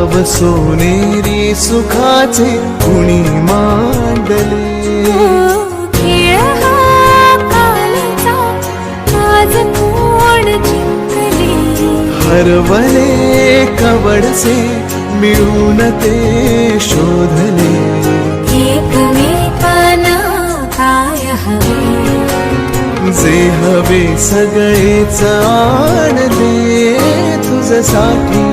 व सोनेरी सुखाचे कुणी मांडले. खेळ हा कालचा आज कोण जिंकले. हरवले कवडसे मिळून ते शोधले. एकमेकांना काय हवे, जे हवे सगळेच आण दे तुझ्यासाठी.